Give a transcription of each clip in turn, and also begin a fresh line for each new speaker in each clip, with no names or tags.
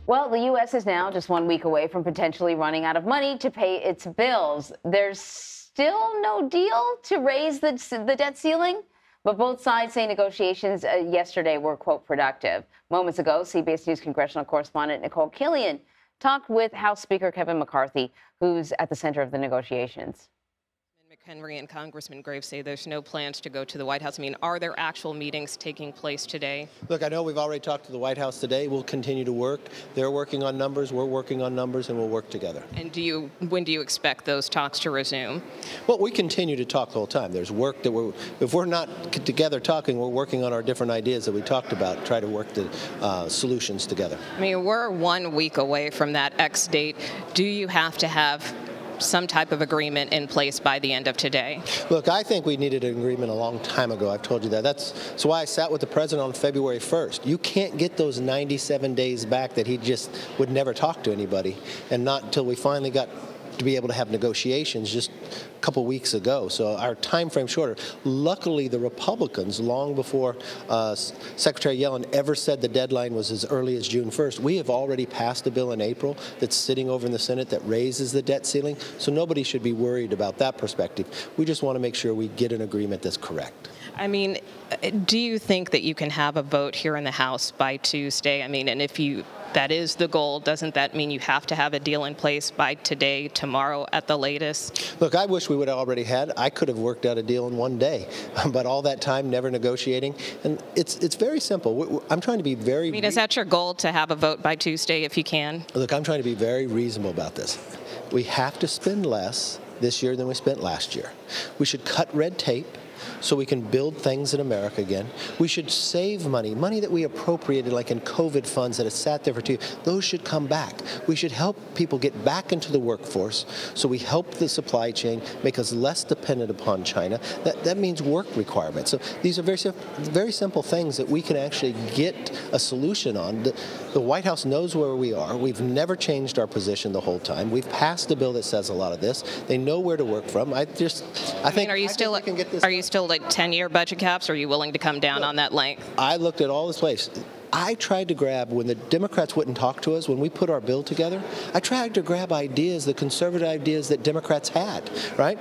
Well, the U.S. is now just 1 week away from potentially running out of money to pay its bills. There's still no deal to raise the debt ceiling, but both sides say negotiations yesterday were, quote, productive. Moments ago, CBS News congressional correspondent Nikole Killion talked with House Speaker Kevin McCarthy, who's at the center of the negotiations.
Henry and Congressman Graves say there's no plans to go to the White House. I mean, are there actual meetings taking place today?
Look, I know we've already talked to the White House today. We'll continue to work. They're working on numbers. We're working on numbers, and we'll work together.
And when do you expect those talks to resume?
Well, we continue to talk the whole time. There's work that if we're not together talking, we're working on our different ideas that we talked about, try to work the solutions together.
I mean, we're 1 week away from that X date. Do you have to have some type of agreement in place by the end of today?
Look, I think we needed an agreement a long time ago. I've told you that. That's why I sat with the president on February 1st. You can't get those 97 days back that he just would never talk to anybody, and not until we finally got to be able to have negotiations just a couple weeks ago. So our time frame shorter. Luckily, the Republicans, long before Secretary Yellen ever said the deadline was as early as June 1st, we have already passed a bill in April that's sitting over in the Senate that raises the debt ceiling. So nobody should be worried about that perspective. We just want to make sure we get an agreement that's correct.
I mean, do you think that you can have a vote here in the House by Tuesday? I mean, and if that is the goal, doesn't that mean you have to have a deal in place by today, tomorrow at the latest?
Look, I wish we would have already had. I could have worked out a deal in one day, but all that time never negotiating. And it's very simple. I'm trying to be very...
I mean, is that your goal, to have a vote by Tuesday if you can?
Look, I'm trying to be very reasonable about this. We have to spend less this year than we spent last year. We should cut red tape so we can build things in America again. We should save money that we appropriated, like in COVID funds that have sat there for 2 years. Those should come back. We should help people get back into the workforce, so we help the supply chain, make us less dependent upon China. That means work requirements. So these are very simple things that we can actually get a solution on. The White House knows where we are. We've never changed our position the whole time. We've passed a bill that says a lot of this. They know where to work from. I think
are you still like 10-year budget caps? Or are you willing to come down on that length?
I looked at all this place. I tried to grab, when the Democrats wouldn't talk to us, when we put our bill together, I tried to grab ideas, the conservative ideas that Democrats had, right?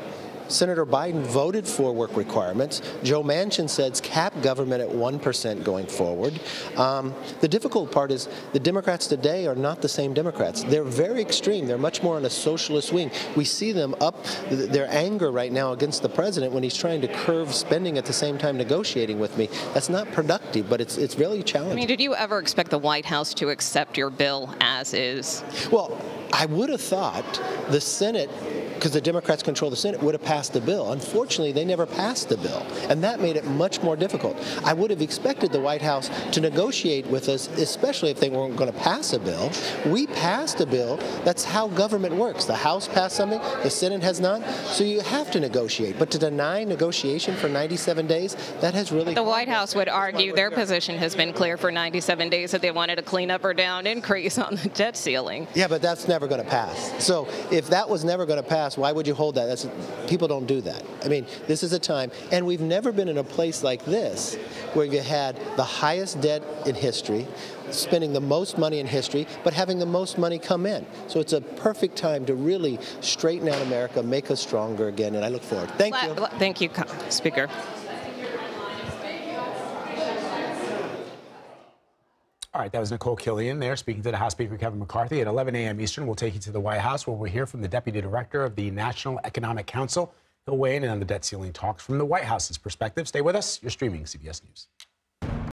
Senator Biden voted for work requirements. Joe Manchin says cap government at 1% going forward. The difficult part is the Democrats today are not the same Democrats. They're very extreme. They're much more on a socialist wing. We see them up their anger right now against the president when he's trying to curb spending at the same time negotiating with me. That's not productive, but it's really challenging.
I mean, did you ever expect the White House to accept your bill as is?
Well, I would have thought the Senate, because the Democrats control the Senate, would have passed the bill. Unfortunately, they never passed the bill, and that made it much more difficult. I would have expected the White House to negotiate with us, especially if they weren't going to pass a bill. We passed a bill. That's how government works. The House passed something, the Senate has not, so you have to negotiate. But to deny negotiation for 97 days, that has really...
The White House would argue their position has been clear for 97 days that they wanted a clean up or down increase on the debt ceiling.
Yeah, but that's never going to pass. So if that was never going to pass, why would you hold that? People don't do that. I mean, this is a time, and we've never been in a place like this where you had the highest debt in history, spending the most money in history, but having the most money come in. So it's a perfect time to really straighten out America, make us stronger again, and I look forward. Thank you.
Thank you, Speaker.
All right, that was Nikole Killion there speaking to the House Speaker Kevin McCarthy. At 11 a.m. Eastern, we'll take you to the White House, where we'll hear from the Deputy Director of the National Economic Council. He'll weigh in on the debt ceiling talks from the White House's perspective. Stay with us. You're streaming CBS News.